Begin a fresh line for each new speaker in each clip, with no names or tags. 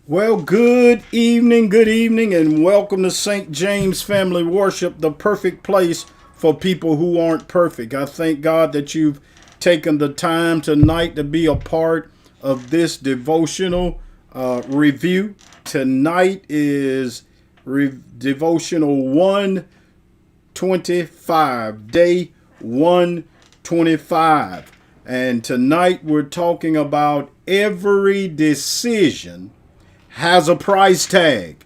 Well, good evening, and welcome to St. James Family Worship, the perfect place for people who aren't perfect. I thank God that you've taken the time tonight to be a part of this devotional review. Tonight is devotional 125, day 125. And tonight we're talking about every decision has a price tag.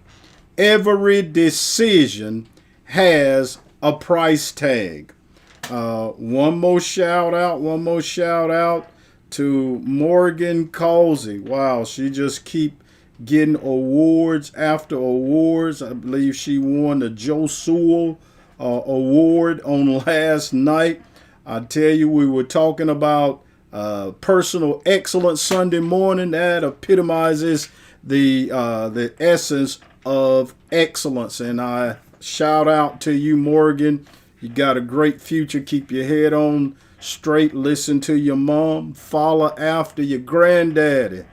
Every decision has a price tag. One more shout out to Morgan Causey. Wow, she just keep getting awards after awards. I believe she won the Joe Sewell award on last night. I tell you, we were talking about personal excellence Sunday morning. That epitomizes the essence of excellence. And I shout out to you, Morgan. You got a great future. Keep your head on straight. Listen to your mom. Follow after your granddaddy.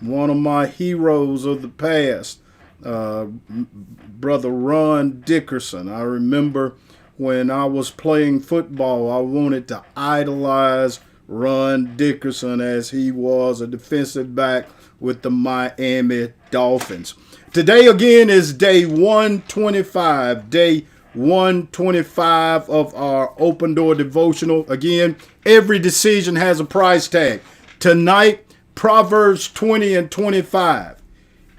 One of my heroes of the past, Brother Ron Dickerson. I remember when I was playing football, I wanted to idolize Ron Dickerson as he was a defensive back with the Miami Dolphins. Today again is day 125, day 125 of our open door devotional. Again, every decision has a price tag. Tonight, Proverbs 20 and 25.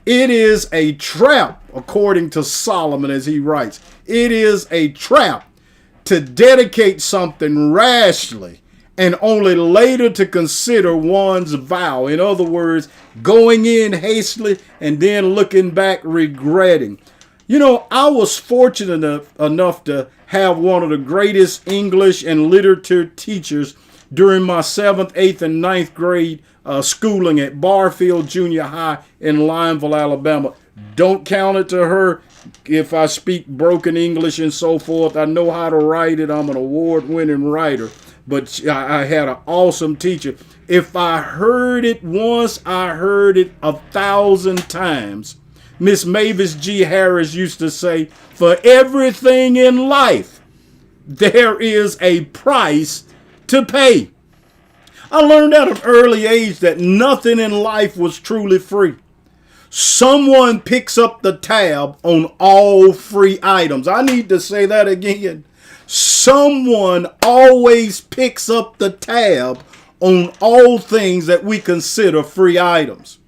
It is a trap, according to Solomon, as he writes. It is a trap to dedicate something rashly and only later to consider one's vow. In other words, going in hastily and then looking back regretting. You know, I was fortunate enough to have one of the greatest English and literature teachers during my 7th, 8th, and 9th grade schooling at Barfield Junior High in Lineville, Alabama. Don't count it to her if I speak broken English and so forth. I know how to write it. I'm an award-winning writer. But I had an awesome teacher. If I heard it once, I heard it 1,000 times. Miss Mavis G. Harris used to say, for everything in life, there is a price to pay. I learned at an early age that nothing in life was truly free. Someone picks up the tab on all free items. I need to say that again. Someone always picks up the tab on all things that we consider free items.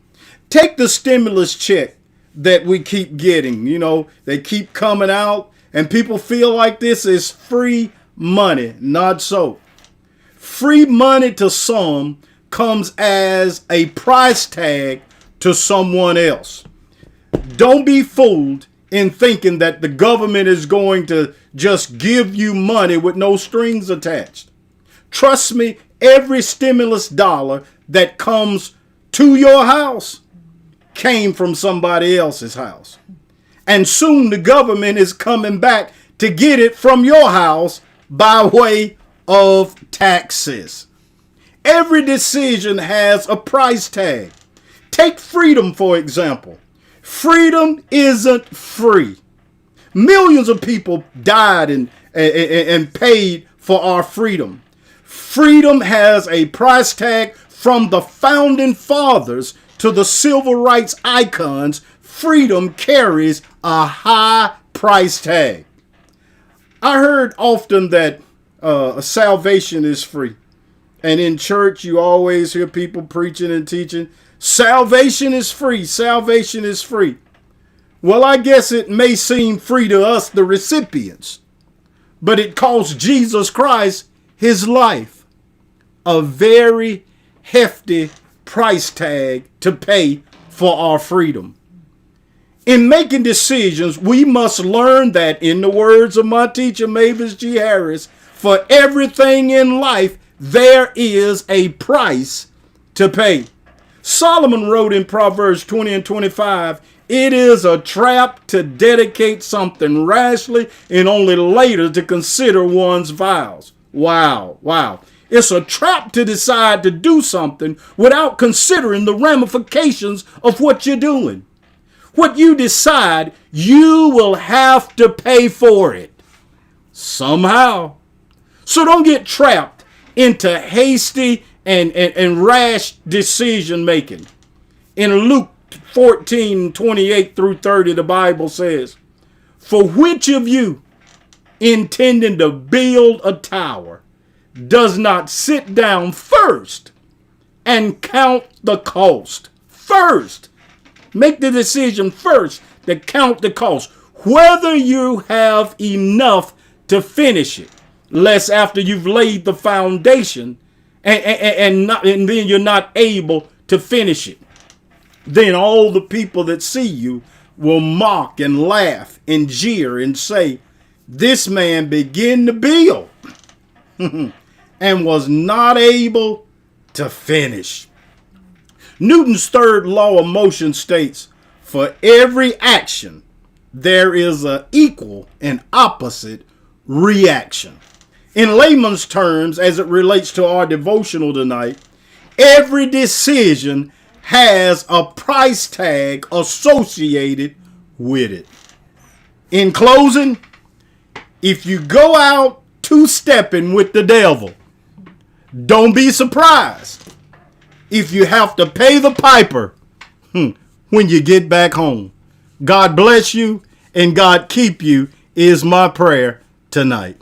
Take the stimulus check that we keep getting. You know, they keep coming out and people feel like this is free money. Not so. Free money to some comes as a price tag to someone else. Don't be fooled in thinking that the government is going to just give you money with no strings attached. Trust me, every stimulus dollar that comes to your house came from somebody else's house. And soon the government is coming back to get it from your house by way of taxes. Every decision has a price tag. Take freedom, for example. Freedom isn't free. Millions of people died and paid for our freedom. Freedom has a price tag. From the founding fathers to the civil rights icons, freedom carries a high price tag. I heard often that salvation is free. And in church, you always hear people preaching and teaching, salvation is free, salvation is free. Well, I guess it may seem free to us, the recipients, but it cost Jesus Christ his life, a very hefty price tag to pay for our freedom. In making decisions, we must learn that, in the words of my teacher, Mavis G. Harris, for everything in life, there is a price to pay. Solomon wrote in Proverbs 20 and 25, it is a trap to dedicate something rashly and only later to consider one's vows. Wow. It's a trap to decide to do something without considering the ramifications of what you're doing. What you decide, you will have to pay for it somehow. So don't get trapped into hasty and rash decision making. In Luke 14:28 through 30, the Bible says, "For which of you, intending to build a tower, does not sit down first and count the cost?" First. Make the decision first to count the cost, whether you have enough to finish it, lest after you've laid the foundation and then you're not able to finish it. Then all the people that see you will mock and laugh and jeer and say, "This man began to build and was not able to finish." Newton's third law of motion states, "For every action, there is an equal and opposite reaction." In layman's terms, as it relates to our devotional tonight, every decision has a price tag associated with it. In closing, if you go out two-stepping with the devil, don't be surprised if you have to pay the piper when you get back home. God bless you and God keep you is my prayer tonight.